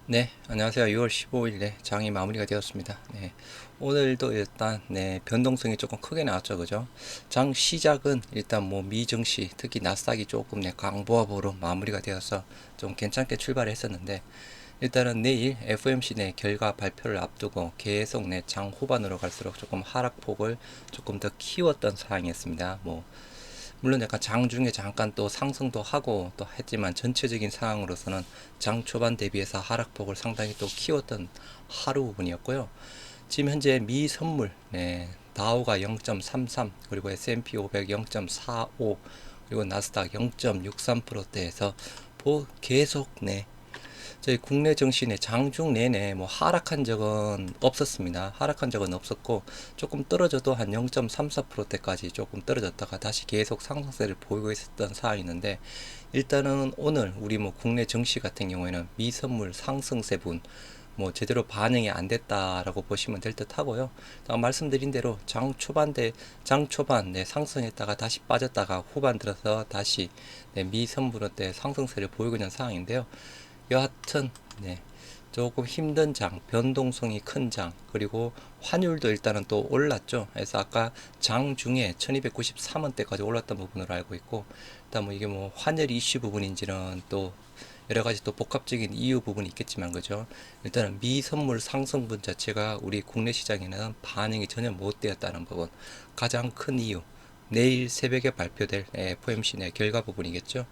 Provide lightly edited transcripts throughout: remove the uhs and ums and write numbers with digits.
네, 안녕하세요. 6월 15일 장이 마무리가 되었습니다. 오늘도 일단 변동성이 조금 크게 나왔죠, 그죠? 장 시작은 일단 뭐 미증시, 특히 나스닥이 조금 강보합으로 마무리가 되어서 좀 괜찮게 출발을 했었는데 일단은 내일 FOMC 내 결과 발표를 앞두고 계속 장 후반으로 갈수록 조금 하락폭을 조금 더 키웠던 상황이었습니다. 물론 약간 장중에 잠깐 또 상승도 하고 또 했지만 전체적인 상황으로서는 장 초반 대비해서 하락폭을 상당히 또 키웠던 하루 부분이었고요. 지금 현재 미 선물 다우가 0.33 그리고 S&P 500 0.45 그리고 나스닥 0.63%대에서 계속 저희 국내 정신의 장중 내내 하락한 적은 없었습니다. 하락한 적은 없었고 조금 떨어져도 한 0.34%대까지 조금 떨어졌다가 다시 계속 상승세를 보이고 있었던 상황이었는데 일단은 오늘 우리 국내 증시 같은 경우에는 미선물 상승세분 제대로 반영이 안 됐다라고 보시면 될 듯 하고요. 말씀드린 대로 장 초반 상승했다가 다시 빠졌다가 후반 들어서 다시 미선물때 상승세를 보이고 있는 상황인데요. 여하튼 조금 힘든 장, 변동성이 큰 장, 그리고 환율도 일단은 또 올랐죠. 그래서 아까 장 중에 1293원대까지 올랐던 부분으로 알고 있고, 일단 이게 환율 이슈 부분인지는 또 여러 가지 또 복합적인 이유 부분이 있겠지만, 그죠? 일단은 미 선물 상승분 자체가 우리 국내 시장에는 반영이 전혀 못 되었다는 부분, 가장 큰 이유, 내일 새벽에 발표될 FOMC 내 결과 부분이겠죠.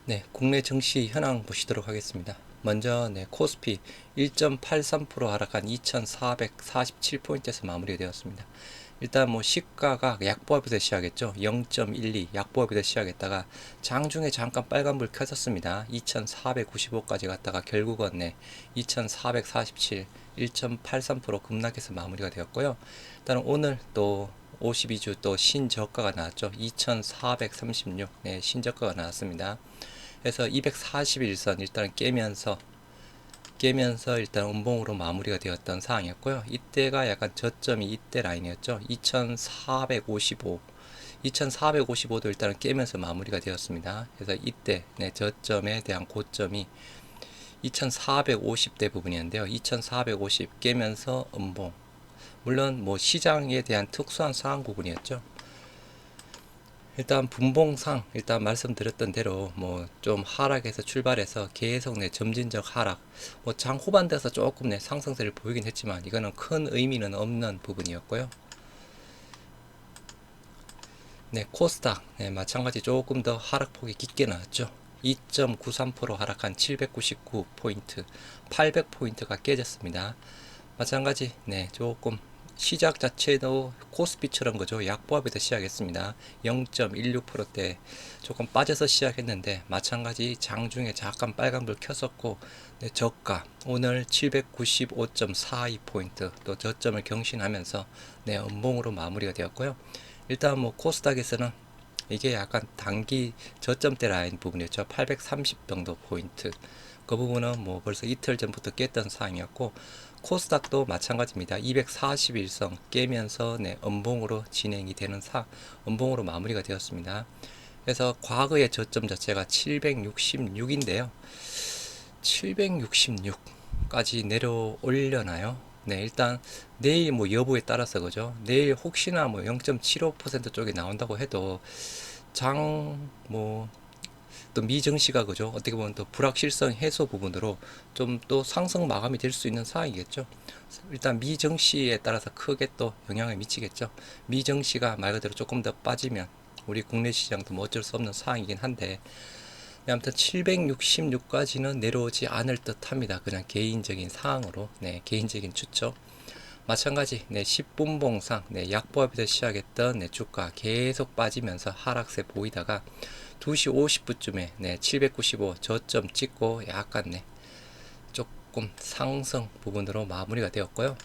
네, 국내 증시 현황 보시도록 하겠습니다. 먼저 코스피 1.83% 하락한 2447포인트에서 마무리되었습니다. 일단 시가가 약보합에서 시작했죠. 0.12 약보합에서 시작했다가 장중에 잠깐 빨간불 켜졌습니다. 2495까지 갔다가 결국은 2447 1.83% 급락해서 마무리가 되었고요. 일단 오늘 또 52주 또 신저가가 나왔죠. 2436 신저가가 나왔습니다. 그래서 241선 일단 깨면서 일단 음봉으로 마무리가 되었던 상황이었고요. 이때가 약간 저점이 이때 라인이었죠. 2455도 일단은 깨면서 마무리가 되었습니다. 그래서 이때 저점에 대한 고점이 2450대 부분이었는데요. 2450 깨면서 음봉. 물론 시장에 대한 특수한 상황 부분이었죠. 일단 분봉상 일단 말씀드렸던 대로 좀 하락에서 출발해서 계속 점진적 하락 장 후반 돼서 조금 상승세를 보이긴 했지만 이거는 큰 의미는 없는 부분이었고요. 코스닥 마찬가지 조금 더 하락폭이 깊게 나왔죠. 2.93% 하락한 799포인트 800포인트가 깨졌습니다. 마찬가지 조금 시작 자체도 코스피처럼 그죠. 약보합에서 시작했습니다. 0.16%대 조금 빠져서 시작했는데 마찬가지 장중에 잠깐 빨간불 켰었고 저가 오늘 795.42포인트 또 저점을 경신하면서 음봉으로 마무리가 되었고요. 일단 코스닥에서는 이게 약간 단기 저점대 라인 부분이었죠. 830 정도 포인트. 그 부분은 벌써 이틀 전부터 깼던 상황이었고 코스닥도 마찬가지입니다. 241선 깨면서 음봉으로 진행이 되는 음봉으로 마무리가 되었습니다. 그래서 과거의 저점 자체가 766인데요. 766까지 내려올려나요? 일단 내일 여부에 따라서 그죠. 내일 혹시나 0.75% 쪽에 나온다고 해도 장 또 미증시가 그죠. 어떻게 보면 또 불확실성 해소 부분으로 좀 또 상승 마감이 될 수 있는 상황이겠죠. 일단 미증시에 따라서 크게 또 영향을 미치겠죠. 미증시가 말 그대로 조금 더 빠지면 우리 국내 시장도 어쩔 수 없는 상황이긴 한데 아무튼 766까지는 내려오지 않을 듯 합니다. 그냥 개인적인 상황으로 개인적인 추측. 마찬가지 10분봉상 약보합에서 시작했던 주가 계속 빠지면서 하락세 보이다가 2시 50분쯤에 795 저점 찍고 약간 조금 상승 부분으로 마무리가 되었고요.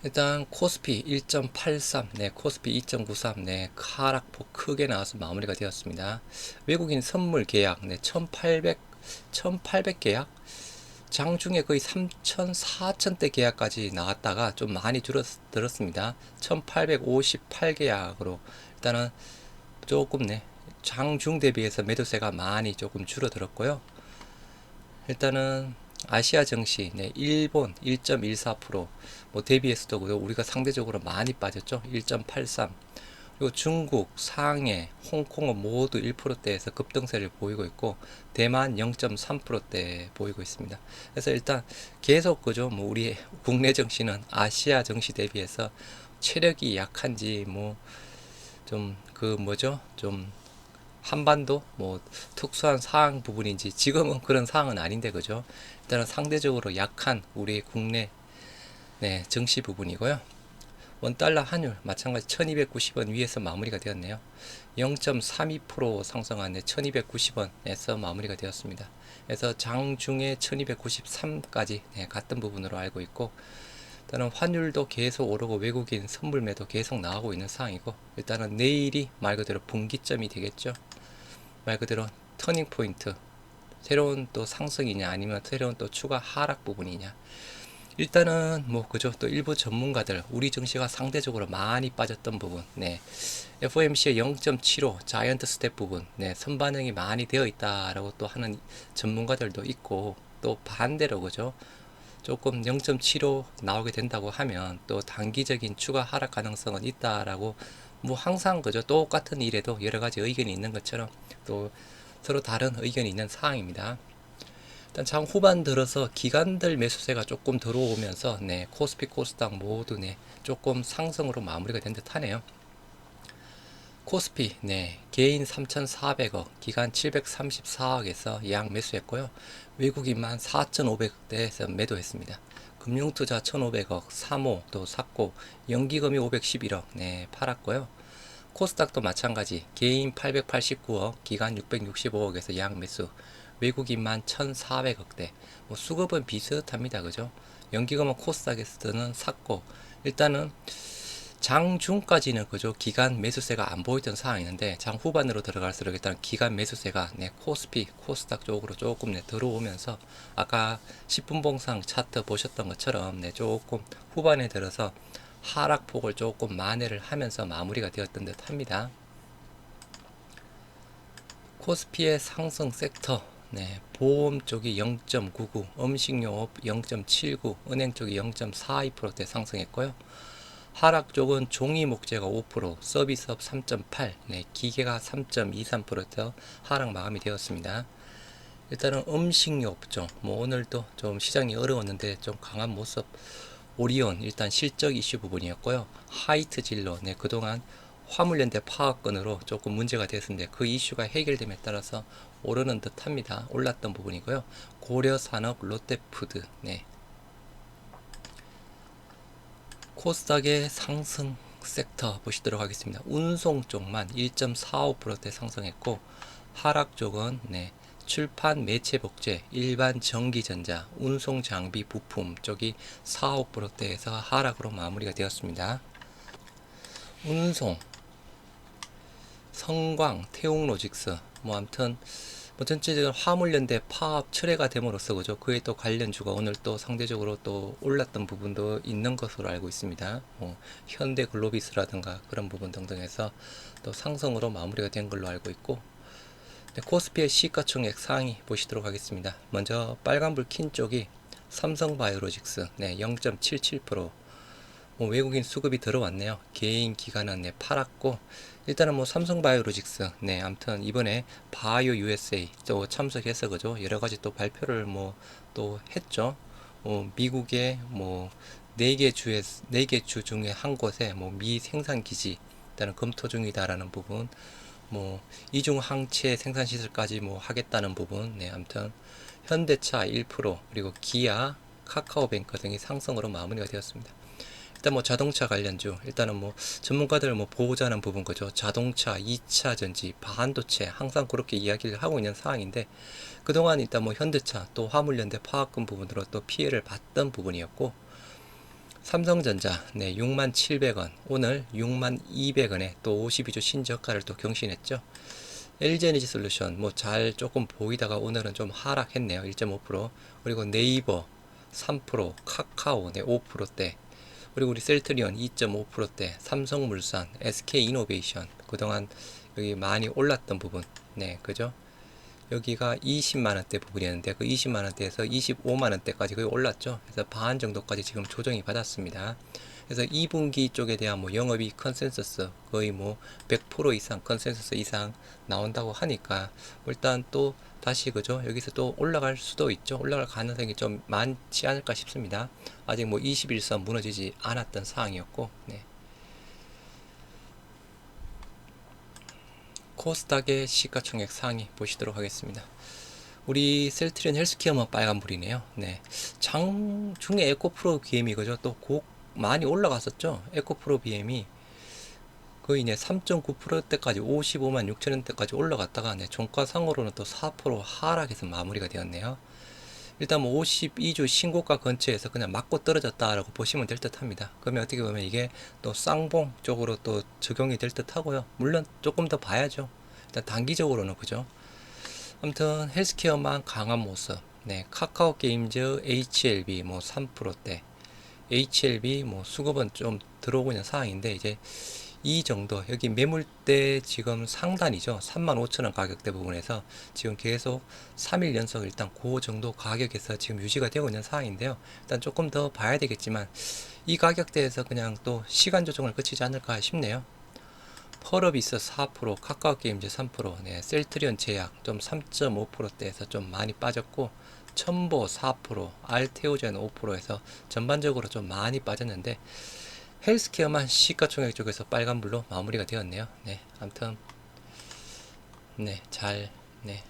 일단 코스피 1.83 코스피 2.93 하락폭 크게 나와서 마무리가 되었습니다. 외국인 선물 계약 1800 계약 장중에 거의 3천, 4천대 계약까지 나왔다가 좀 많이 줄었습니다. 1858계약으로 일단은 조금 장중 대비해서 매도세가 많이 조금 줄어들었고요. 일단은 아시아 증시, 네, 일본 1.14%, 뭐 대비해서도 우리가 상대적으로 많이 빠졌죠. 1.83. 그리고 중국, 상해, 홍콩은 모두 1%대에서 급등세를 보이고 있고, 대만 0.3%대 보이고 있습니다. 그래서 일단 계속 그죠. 뭐 우리 국내 증시는 아시아 증시 대비해서 체력이 약한지 뭐 좀 그 뭐죠? 좀 한반도 뭐 특수한 사항 부분인지 지금은 그런 사항은 아닌데 그죠? 일단은 상대적으로 약한 우리 국내 네, 증시 부분이고요. 원달러 환율 마찬가지 1290원 위에서 마무리가 되었네요. 0.32% 상승한 1290원에서 마무리가 되었습니다. 그래서 장중에 1293까지 네, 갔던 부분으로 알고 있고, 일단은 환율도 계속 오르고 외국인 선물 매도 계속 나오고 있는 상황이고, 일단은 내일이 말 그대로 분기점이 되겠죠. 말 그대로 터닝 포인트, 새로운 또 상승이냐 아니면 새로운 또 추가 하락 부분이냐. 일단은 뭐 그죠, 또 일부 전문가들 우리 증시가 상대적으로 많이 빠졌던 부분, 네, FOMC의 0.75 자이언트 스텝 부분, 네, 선반영이 많이 되어 있다라고 또 하는 전문가들도 있고, 또 반대로 그죠, 조금 0.75 나오게 된다고 하면 또 단기적인 추가 하락 가능성은 있다라고, 뭐 항상 그죠, 똑같은 일에도 여러 가지 의견이 있는 것처럼 또 서로 다른 의견이 있는 사항입니다. 일단 장 후반 들어서 기관들 매수세가 조금 들어오면서 네, 코스피 코스닥 모두 네, 조금 상승으로 마무리가 된 듯 하네요. 코스피 네, 개인 3,400억, 기관 734억에서 양 매수했고요. 외국인만 4,500대에서 매도했습니다. 금융투자 1,500억, 3호 또 샀고, 연기금이 511억 네, 팔았고요. 코스닥도 마찬가지, 개인 889억, 기관 665억에서 양 매수, 외국인만 1,400억대. 뭐 수급은 비슷합니다, 그죠? 연기금은 코스닥에서는 샀고, 일단은 장중까지는 그죠, 기간 매수세가 안 보이던 상황이었는데 장 후반으로 들어갈수록 일단 기간 매수세가 네, 코스피 코스닥 쪽으로 조금 네, 들어오면서 아까 10분 봉상 차트 보셨던 것처럼 네, 조금 후반에 들어서 하락폭을 조금 만회를 하면서 마무리가 되었던 듯 합니다. 코스피의 상승 섹터, 네, 보험 쪽이 0.99, 음식료업 0.79, 은행 쪽이 0.42%대 상승했고요. 하락 쪽은 종이 목재가 5%, 서비스업 3.8, 네, 기계가 3.23% 하락 마감이 되었습니다. 일단은 음식료 업종, 뭐 오늘도 좀 시장이 어려웠는데 좀 강한 모습. 오리온 일단 실적 이슈 부분이었고요. 하이트 진로, 네, 그동안 화물연대 파업건으로 조금 문제가 됐었는데 그 이슈가 해결됨에 따라서 오르는 듯합니다. 올랐던 부분이고요. 고려산업, 롯데푸드, 네. 코스닥의 상승 섹터 보시도록 하겠습니다. 운송 쪽만 1.45%대 상승했고, 하락 쪽은 네, 출판 매체 복제, 일반 전기전자, 운송 장비 부품 쪽이 4~5%대에서 하락으로 마무리가 되었습니다. 운송, 성광, 태웅로직스, 뭐 아무튼 뭐 전체적인 화물연대 파업 철회가 됨으로써 그죠, 그에 또 관련주가 오늘 또 상대적으로 또 올랐던 부분도 있는 것으로 알고 있습니다. 현대글로비스라든가 그런 부분 등등해서 또 상승으로 마무리가 된 걸로 알고 있고, 네, 코스피의 시가총액 상위 보시도록 하겠습니다. 먼저 빨간불 킨 쪽이 삼성바이오로직스 네, 0.77%, 뭐 외국인 수급이 들어왔네요. 개인 기관은 네, 팔았고, 일단은 뭐 삼성바이오로직스 네, 아무튼 이번에 바이오 USA 또 참석해서 그죠, 여러 가지 또 발표를 뭐 또 했죠. 미국의 뭐 4개 주 중에 한 곳에 뭐 미 생산 기지 일단은 검토 중이다라는 부분, 뭐 이중 항체 생산 시설까지 뭐 하겠다는 부분, 네, 아무튼 현대차 1%, 그리고 기아, 카카오뱅크 등이 상승으로 마무리가 되었습니다. 일단 뭐 자동차 관련주, 일단은 뭐 전문가들 뭐 보호자는 부분 거죠. 자동차, 2차 전지, 반도체 항상 그렇게 이야기를 하고 있는 상황인데, 그동안 일단 뭐 현대차 또 화물연대 파업금 부분으로 또 피해를 봤던 부분이었고, 삼성전자 네, 67,000원, 오늘 62,000원에 또 52주 신저가를 또 경신했죠. LG에너지솔루션 뭐 잘 조금 보이다가 오늘은 좀 하락했네요. 1.5%. 그리고 네이버 3%, 카카오 네, 5%대, 그리고 우리 셀트리온 2.5%대, 삼성물산, SK이노베이션 그동안 여기 많이 올랐던 부분, 네, 그죠? 여기가 20만원대 부분이었는데 그 20만원대에서 25만원대까지 거의 올랐죠. 그래서 반 정도까지 지금 조정이 받았습니다. 그래서 2분기 쪽에 대한 뭐 영업이익 컨센서스 거의 뭐 100% 이상 컨센서스 이상 나온다고 하니까 일단 또 다시 그죠, 여기서 또 올라갈 수도 있죠. 올라갈 가능성이 좀 많지 않을까 싶습니다. 아직 뭐 21선 무너지지 않았던 상황이었고, 네. 코스닥의 시가총액 상위 보시도록 하겠습니다. 우리 셀트리온 헬스케어만 빨간불이네요. 네. 장중에 에코프로 BM이 그죠? 또 많이 올라갔었죠. 에코프로 BM이 거의 네 3.9%대까지 55만 6천원대까지 올라갔다가 네, 종가상으로는 또 4% 하락해서 마무리가 되었네요. 일단 뭐 52주 신고가 근처에서 그냥 맞고 떨어졌다라고 보시면 될 듯 합니다. 그러면 어떻게 보면 이게 또 쌍봉 쪽으로 또 적용이 될 듯 하고요. 물론 조금 더 봐야죠. 일단 단기적으로는 그죠. 아무튼 헬스케어만 강한 모습. 네, 카카오 게임즈 HLB 뭐 3%대, HLB 뭐 수급은 좀 들어오고 있는 상황인데 이제 이 정도 여기 매물대 지금 상단이죠. 35,000원 가격대 부분에서 지금 계속 3일 연속 일단 그 정도 가격에서 지금 유지가 되고 있는 상황인데요. 일단 조금 더 봐야 되겠지만 이 가격대에서 그냥 또 시간 조정을 거치지 않을까 싶네요. 펄어비스 4%, 카카오게임즈 3%, 네, 셀트리온 제약 좀 3.5%대에서 좀 많이 빠졌고, 첨보 4%, 알테오젠 5%에서 전반적으로 좀 많이 빠졌는데 헬스케어만 시가총액 쪽에서 빨간불로 마무리가 되었네요. 네, 아무튼 네, 네,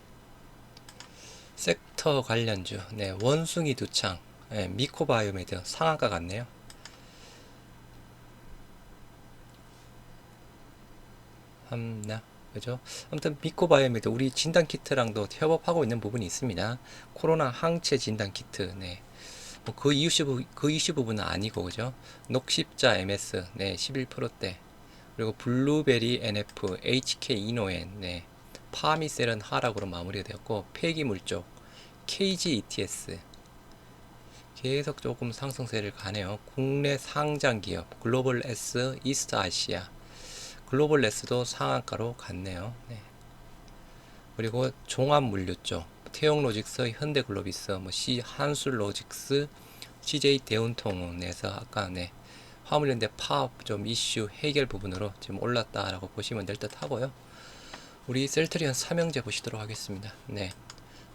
섹터 관련주, 네, 원숭이 두창, 네, 미코바이오메드 상한가 같네요. 함나 그죠? 아무튼 미코바이오메드 우리 진단 키트랑도 협업하고 있는 부분이 있습니다. 코로나 항체 진단 키트, 네. 뭐그 이슈 부분은 아니고 그죠? 녹십자 MS, 네, 11%대. 그리고 블루베리 NF, HK 이노엔, 네. 파미셀은 하락으로 마무리가 되었고 폐기물 쪽 KG ETS 계속 조금 상승세를 가네요. 국내 상장 기업 글로벌 S 이스트 아시아 글로벌 레스도 상한가로 갔네요. 네. 그리고 종합물류 쪽 태용로직스, 현대글로비스, 뭐 한술로직스, CJ 대운통에서 아까 네, 화물연대 파업 좀 이슈 해결 부분으로 지금 올랐다라고 보시면 될 듯 하고요. 우리 셀트리온 삼형제 보시도록 하겠습니다. 네.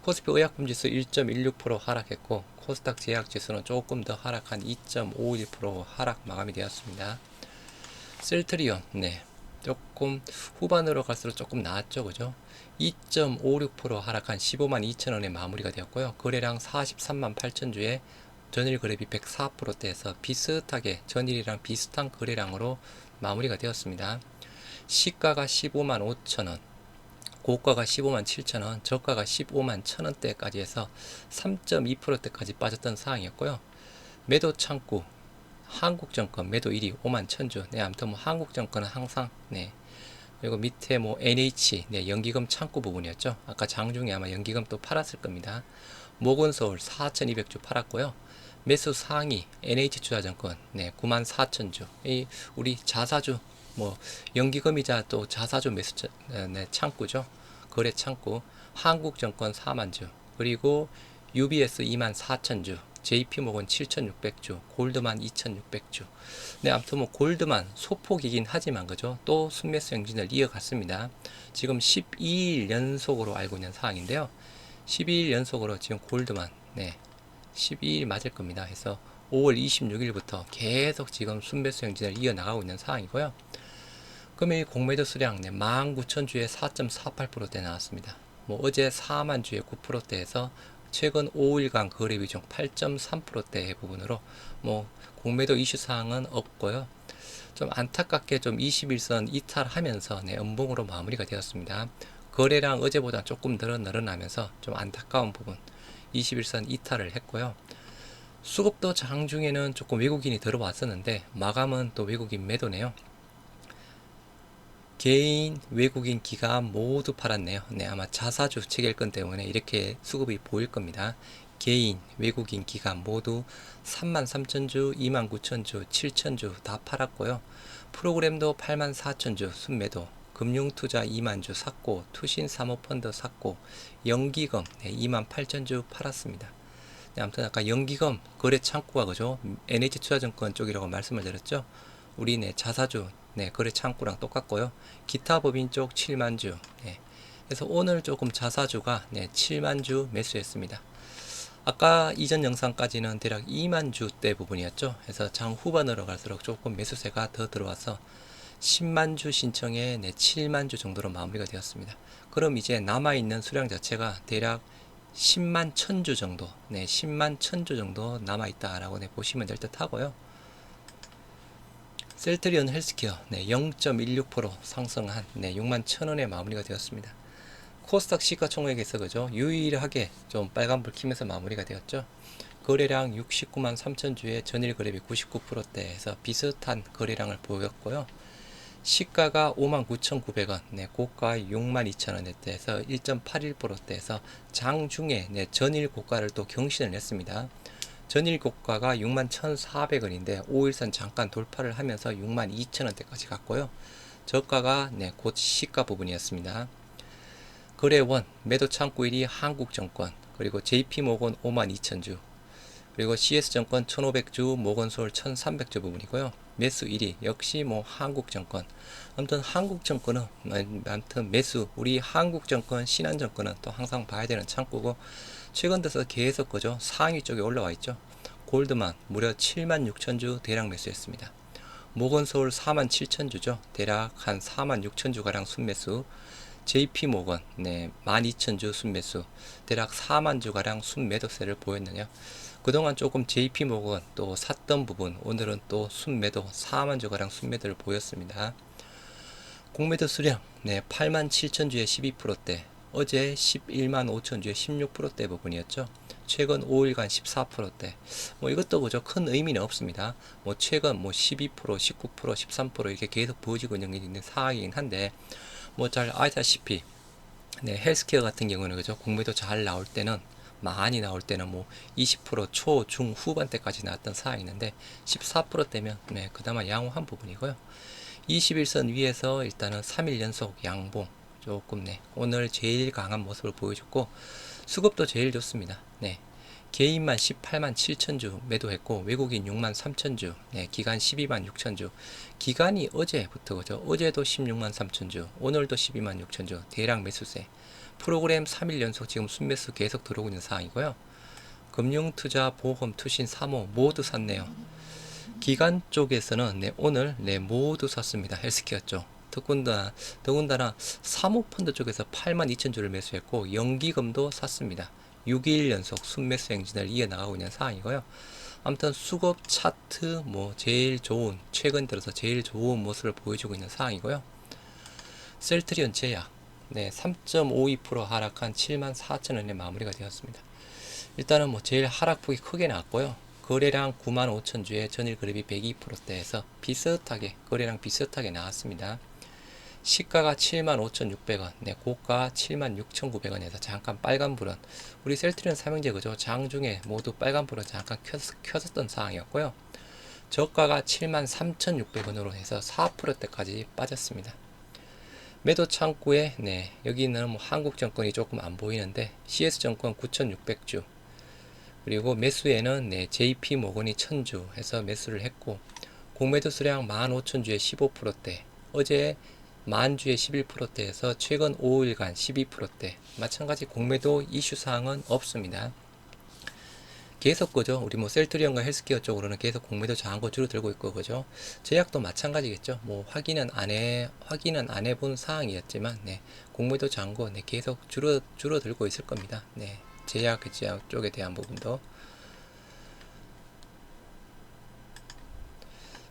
코스피 의약품지수 1.16% 하락했고 코스닥 제약지수는 조금 더 하락한 2.51% 하락 마감이 되었습니다. 셀트리온 네. 조금 후반으로 갈수록 조금 나았죠, 그죠? 2.56% 하락한 15만 2천원에 마무리가 되었고요. 거래량 43만 8천주에 전일 거래비 104%대에서 비슷하게 전일이랑 비슷한 거래량으로 마무리가 되었습니다. 시가가 15만 5천원, 고가가 15만 7천원, 저가가 15만 1천원대까지 해서 3.2%대까지 빠졌던 상황이었고요. 매도 창구 한국증권 매도 1위 5만 1천주. 네, 아무튼 뭐 한국증권은 항상 네. 그리고 밑에 뭐 NH 네, 연기금 창구 부분이었죠. 아까 장중에 아마 연기금 또 팔았을 겁니다. 모건서울 4,200주 팔았고요. 매수 상위 NH투자증권 네, 9만 4천주. 이 우리 자사주 뭐 연기금이자 또 자사주 매수 네, 창구죠. 거래 창구 한국증권 4만주. 그리고 UBS 2만 4천주. JP모건 7,600주, 골드만 2,600주. 네, 아무튼 뭐 골드만 소폭이긴 하지만 그죠? 또 순매수 행진을 이어갔습니다. 지금 12일 연속으로 알고 있는 상황인데요. 12일 연속으로 지금 골드만 네, 12일 맞을 겁니다. 해서 5월 26일부터 계속 지금 순매수 행진을 이어나가고 있는 상황이고요. 금일 공매도 수량 네, 19,000주에 4.48%대 나왔습니다. 뭐 어제 4만 주에 9%대에서 최근 5일간 거래 비중 8.3%대 부분으로 뭐 공매도 이슈 사항은 없고요. 좀 안타깝게 좀 21선 이탈하면서 네, 음봉으로 마무리가 되었습니다. 거래량 어제보다 조금 늘어나면서 좀 안타까운 부분 21선 이탈을 했고요. 수급도 장중에는 조금 외국인이 들어왔었는데 마감은 또 외국인 매도네요. 개인, 외국인, 기관 모두 팔았네요. 네, 아마 자사주 체결권 때문에 이렇게 수급이 보일 겁니다. 개인, 외국인, 기관 모두 33,000주, 29,000주, 7,000주 다 팔았고요. 프로그램도 84,000주 순매도, 금융투자 2만주 샀고, 투신 사모펀드 샀고, 연기금 28,000주 팔았습니다. 네, 아무튼 아까 연기금 거래 창구가 그죠? NH투자증권 쪽이라고 말씀을 드렸죠. 우리 자사주 거래 창구랑 똑같고요. 기타 법인 쪽 7만주. 그래서 오늘 조금 자사주가 7만주 매수했습니다. 아까 이전 영상까지는 대략 2만주대 부분이었죠. 그래서 장 후반으로 갈수록 조금 매수세가 더 들어와서 10만주 신청에 7만주 정도로 마무리가 되었습니다. 그럼 이제 남아있는 수량 자체가 대략 10만 1000주 정도, 10만 1000주 정도 남아있다라고 보시면 될 듯 하고요. 셀트리온 헬스케어 0.16% 상승한 6만 1000원에 마무리가 되었습니다. 코스닥 시가총액에서 그죠? 유일하게 좀 빨간불 켜면서 마무리가 되었죠. 거래량 69만 3천주에 전일 거래비 99%대에서 비슷한 거래량을 보였고요. 시가가 59,900원, 고가 62,200원대에서 1.81%대에서 장중에 전일 고가를 또 경신을 했습니다. 전일 고가가 61,400원인데 5일선 잠깐 돌파를 하면서 62,000원대까지 갔고요. 저가가 곧 시가 부분이었습니다. 거래원 매도 창구 1위 한국증권, 그리고 JP모건 52,000주, 그리고 CS증권 1,500주, 모건솔 1,300주 부분이고요. 매수 1위 역시 한국증권. 아무튼 한국증권은 아무튼 매수 우리 한국증권, 신한증권은 또 항상 봐야 되는 창구고, 최근 들어서 계속 그죠? 상위 쪽에 올라와 있죠. 골드만 무려 76,000주 대량 매수했습니다. 모건서울 47,000주죠. 대략 한 46,000주 가량 순매수. JP모건 12,000주 순매수, 대략 4만주 가량 순매도세를 보였느냐. 그동안 조금 JP모건 또 샀던 부분, 오늘은 또 순매도 4만주 가량 순매도를 보였습니다. 공매도 수량 87,000주에 12%대, 어제 115,000주에 16%대 부분이었죠. 최근 5일간 14%대. 이것도 그죠? 큰 의미는 없습니다. 최근 12%, 19%, 13% 이렇게 계속 보여지고 있는 상황이긴 한데, 잘 아시다시피 헬스케어 같은 경우는 그죠? 공매도 잘 나올 때는, 많이 나올 때는 20% 초, 중, 후반대까지 나왔던 상황이 있는데 14%대면 그나마 양호한 부분이고요. 21선 위에서 일단은 3일 연속 양봉 조금 오늘 제일 강한 모습을 보여줬고, 수급도 제일 좋습니다. 개인만 18만 7천주 매도했고, 외국인 6만 3천주, 기간 12만 6천주. 기간이 어제부터 그죠? 어제도 16만 3천주, 오늘도 12만 6천주 대량 매수세. 프로그램 3일 연속 지금 순매수 계속 들어오고 있는 상황이고요. 금융투자, 보험, 투신, 사모 모두 샀네요. 기간 쪽에서는 오늘 모두 샀습니다. 헬스케어 쪽. 더군다나 사모펀드 쪽에서 8만 2천주를 매수했고, 연기금도 샀습니다. 6일 연속 순매수 행진을 이어나가고 있는 상황이고요. 아무튼 수급 차트 제일 좋은, 최근 들어서 제일 좋은 모습을 보여주고 있는 상황이고요. 셀트리온 제약 3.52% 하락한 74,000원에 마무리가 되었습니다. 일단은 제일 하락폭이 크게 나왔고요. 거래량 95,000주에 전일 거래비 102%대에서 비슷하게, 거래량 비슷하게 나왔습니다. 시가가 75,600원, 고가 76,900원에서 잠깐 빨간불은, 우리 셀트리온 삼형제 그죠? 장중에 모두 빨간불은 잠깐 켜졌던 상황이었고요. 저가가 73,600원으로 해서 4%대까지 빠졌습니다. 매도 창구에 여기는 한국증권이 조금 안 보이는데 CS증권 9,600주, 그리고 매수에는 JP모건이 1,000주 해서 매수를 했고, 공매도 수량 15,000주에 15%대, 어제 만주에 11%대에서 최근 5일간 12%대. 마찬가지 공매도 이슈사항은 없습니다. 계속 그죠? 우리 셀트리온과 헬스케어 쪽으로는 계속 공매도 저항고 줄어들고 있고, 그죠? 제약도 마찬가지겠죠. 확인은 안 해본 사항이었지만, 공매도 저항고 계속 줄어들고 있을 겁니다. 제약 쪽에 대한 부분도.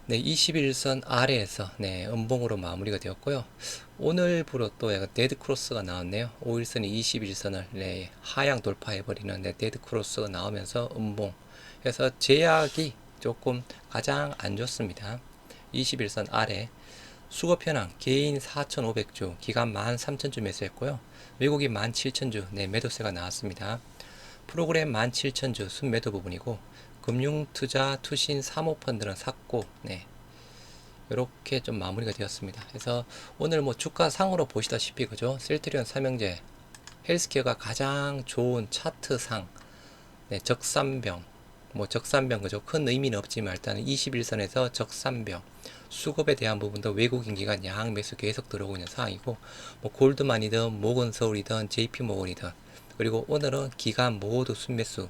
21선 아래에서 음봉으로 마무리가 되었고요. 오늘부로 또 약간 데드 크로스가 나왔네요. 5일선이 21선을 하향 돌파해버리는 데드 크로스가 나오면서 음봉. 그래서 제약이 조금 가장 안 좋습니다. 21선 아래. 수급 현황 개인 4,500주, 기간 13,000주 매수했고요. 외국인 17,000주 매도세가 나왔습니다. 프로그램 17,000주 순매도 부분이고, 금융투자, 투신, 사모펀드는 샀고, 이렇게 좀 마무리가 되었습니다. 그래서 오늘 뭐 주가 상으로 보시다시피 그죠? 셀트리온 삼형제 헬스케어가 가장 좋은 차트상 네, 적산병 뭐 적산병 그죠? 큰 의미는 없지만 일단은 21선에서 적산병 수급에 대한 부분도 외국인 기관 양 매수 계속 들어오고 있는 상황이고 뭐 골드만이든 모건서울이든 JP모건이든 그리고 오늘은 기관 모두 순매수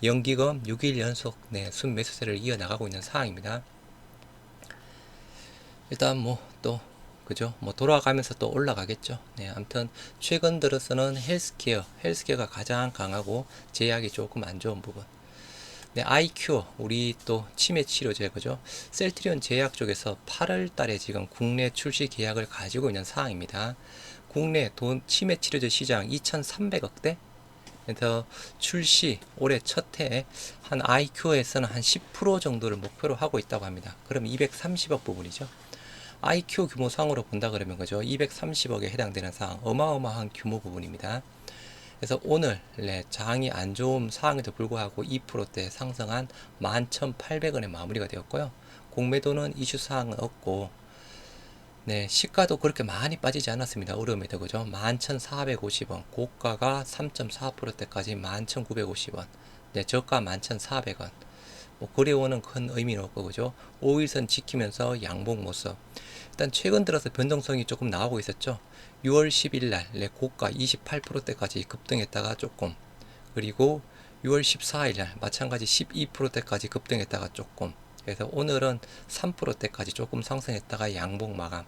연기금 6일 연속 네, 순매수세를 이어나가고 있는 상황입니다. 일단 뭐 또 그죠? 뭐 돌아가면서 또 올라가겠죠. 네, 아무튼 최근 들어서는 헬스케어가 가장 강하고 제약이 조금 안 좋은 부분. 네, 아이큐어 우리 또 치매 치료제 그죠? 셀트리온 제약 쪽에서 8월 달에 지금 국내 출시 계약을 가지고 있는 상황입니다. 국내 치매 치료제 시장 2,300억대. 그래서 출시 올해 첫 해에 한 아이큐어에서는 한 10% 정도를 목표로 하고 있다고 합니다. 그럼 230억 부분이죠. IQ 규모상으로 본다 그러면 그죠? 230억에 해당되는 사항 어마어마한 규모 부분입니다. 그래서 오늘 네, 장이 안 좋은 상황에도 불구하고 2%대 상승한 11,800원에 마무리가 되었고요. 공매도는 이슈 사항은 없고 네, 시가도 그렇게 많이 빠지지 않았습니다. 어려움에도 그죠? 11,450원 고가가 3.4%대까지 11,950원 네, 저가 11,400원 뭐 거래원은 큰 의미는 없고 그죠? 5일선 지키면서 양봉 모습 일단 최근 들어서 변동성이 조금 나오고 있었죠. 6월 10일 날 고가 28%대까지 급등했다가 조금 그리고 6월 14일 날 마찬가지 12%대까지 급등했다가 조금 그래서 오늘은 3%대까지 조금 상승했다가 양봉 마감.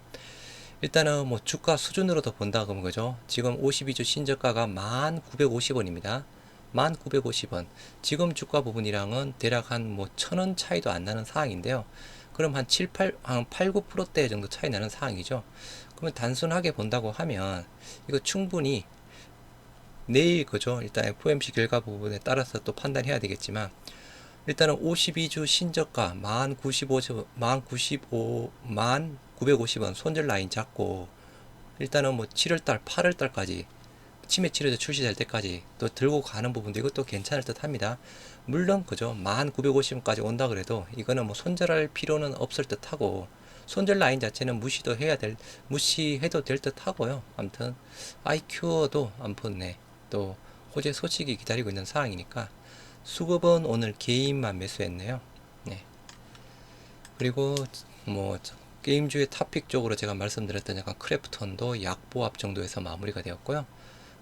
일단은 뭐 주가 수준으로도 본다 그러면 그죠? 지금 52주 신저가가 1,950원입니다. 1,950원. 지금 주가 부분이랑은 대략 한 뭐 1,000원 차이도 안 나는 상황인데요. 그럼 한 8, 9%대 정도 차이 나는 상황이죠. 그러면 단순하게 본다고 하면 이거 충분히 내일 그죠? 일단 FOMC 결과 부분에 따라서 또 판단해야 되겠지만 일단은 52주 신저가 1,950원 손절 라인 잡고 일단은 뭐 7월달, 8월달까지 치매 치료제 출시될 때까지 또 들고 가는 부분도 이것도 괜찮을 듯 합니다. 물론 그죠 1950원까지 온다 그래도 이거는 뭐 손절할 필요는 없을 듯 하고 손절 라인 자체는 무시해도 될 듯 하고요. 아무튼 IQ도 아무튼 또 호재 소식이 기다리고 있는 상황이니까 수급은 오늘 개인만 매수했네요. 네. 그리고 뭐 게임주의 탑픽 쪽으로 제가 말씀드렸던 약간 크래프톤도 약보합 정도에서 마무리가 되었고요.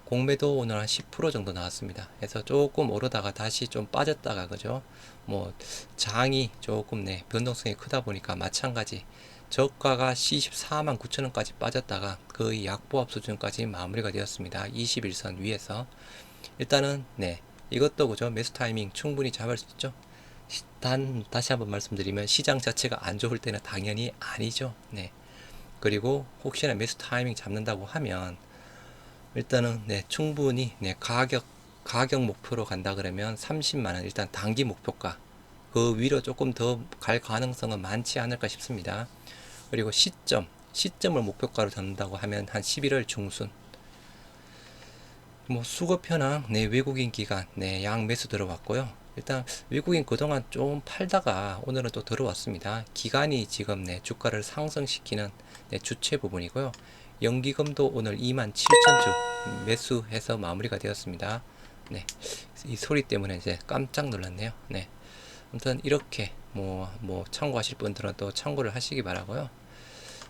공매도 오늘 한 10% 정도 나왔습니다. 그래서 조금 오르다가 다시 좀 빠졌다가 그죠? 뭐 장이 조금 변동성이 크다 보니까 마찬가지 저가가 14만 9천원까지 빠졌다가 거의 약보합 수준까지 마무리가 되었습니다. 21선 위에서 일단은 이것도 그죠? 매수 타이밍 충분히 잡을 수 있죠. 단 다시 한번 말씀드리면 시장 자체가 안 좋을 때는 당연히 아니죠. 네. 그리고 혹시나 매수 타이밍 잡는다고 하면 일단은 충분히 가격 목표로 간다 그러면 30만원 일단 단기 목표가 그 위로 조금 더 갈 가능성은 많지 않을까 싶습니다. 그리고 시점을 목표가로 잡는다고 하면 한 11월 중순 뭐 수급 현황 외국인 기관 양 매수 들어왔고요. 일단 외국인 그동안 좀 팔다가 오늘은 또 들어왔습니다. 기관이 지금 주가를 상승시키는 주체 부분이고요. 연기금도 오늘 27,000주 매수해서 마무리가 되었습니다. 네, 이 소리 때문에 이제 깜짝 놀랐네요. 네, 아무튼 이렇게 뭐 참고하실 분들은 또 참고를 하시기 바라고요.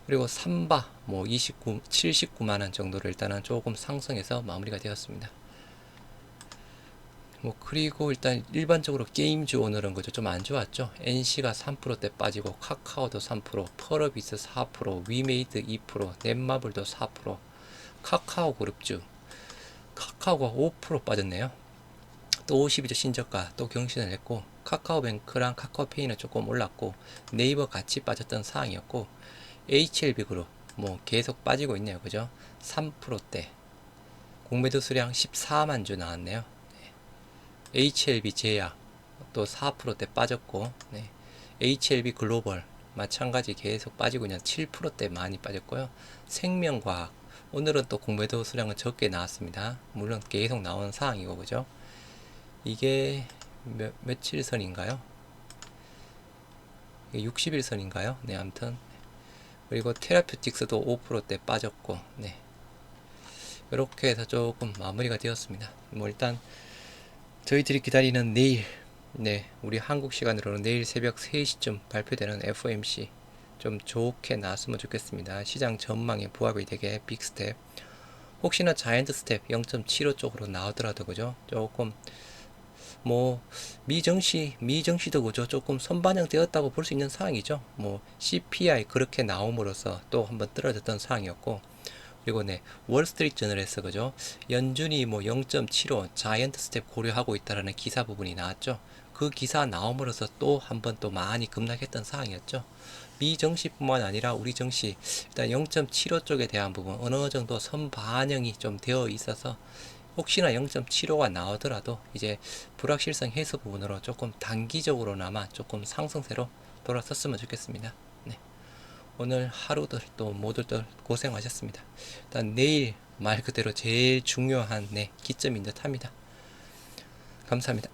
그리고 삼바 79만원 정도를 일단은 조금 상승해서 마무리가 되었습니다. 뭐 그리고 일단 일반적으로 게임주 오늘은 그죠 좀 안 좋았죠. NC가 3%대 빠지고 카카오도 3%, 펄어비스 4%, 위메이드 2%, 넷마블도 4%, 카카오 그룹주 카카오가 5% 빠졌네요. 또 52주 신저가 또 경신을 했고 카카오뱅크랑 카카오페이는 조금 올랐고 네이버 같이 빠졌던 상황이었고 HLB 그룹 뭐 계속 빠지고 있네요. 그죠? 3%대 공매도 수량 14만 주 나왔네요. HLB 제약 또 4%대 빠졌고 HLB 글로벌 마찬가지 계속 빠지고 있는 7%대 많이 빠졌고요. 생명과학 오늘은 또 공매도 수량은 적게 나왔습니다. 물론 계속 나오는 상황이고 그죠? 이게 며칠 선인가요? 60일 선인가요? 네, 아무튼 그리고 테라퓨틱스도 5%대 빠졌고, 네. 이렇게 해서 조금 마무리가 되었습니다. 뭐 일단 저희들이 기다리는 내일, 네, 우리 한국 시간으로는 내일 새벽 3시쯤 발표되는 FOMC 좀 좋게 나왔으면 좋겠습니다. 시장 전망에 부합이 되게 빅스텝. 혹시나 자이언트 스텝 0.75 쪽으로 나오더라도 그죠? 조금 뭐 미정시도 그죠? 조금 선반영 되었다고 볼 수 있는 상황이죠. 뭐 CPI 그렇게 나옴으로써 또 한번 떨어졌던 상황이었고, 그리고 네, 월스트리트 저널에서 그죠? 연준이 뭐 0.75 자이언트 스텝 고려하고 있다라는 기사 부분이 나왔죠. 그 기사 나옴으로써 또 한번 또 많이 급락했던 상황이었죠. 미정시뿐만 아니라 우리 정시 일단 0.75 쪽에 대한 부분 어느 정도 선반영이 좀 되어 있어서 혹시나 0.75가 나오더라도 이제 불확실성 해소 부분으로 조금 단기적으로나마 조금 상승세로 돌아섰으면 좋겠습니다. 네. 오늘 하루들 또 모두들 고생하셨습니다. 일단 내일 말 그대로 제일 중요한 네, 기점인 듯 합니다. 감사합니다.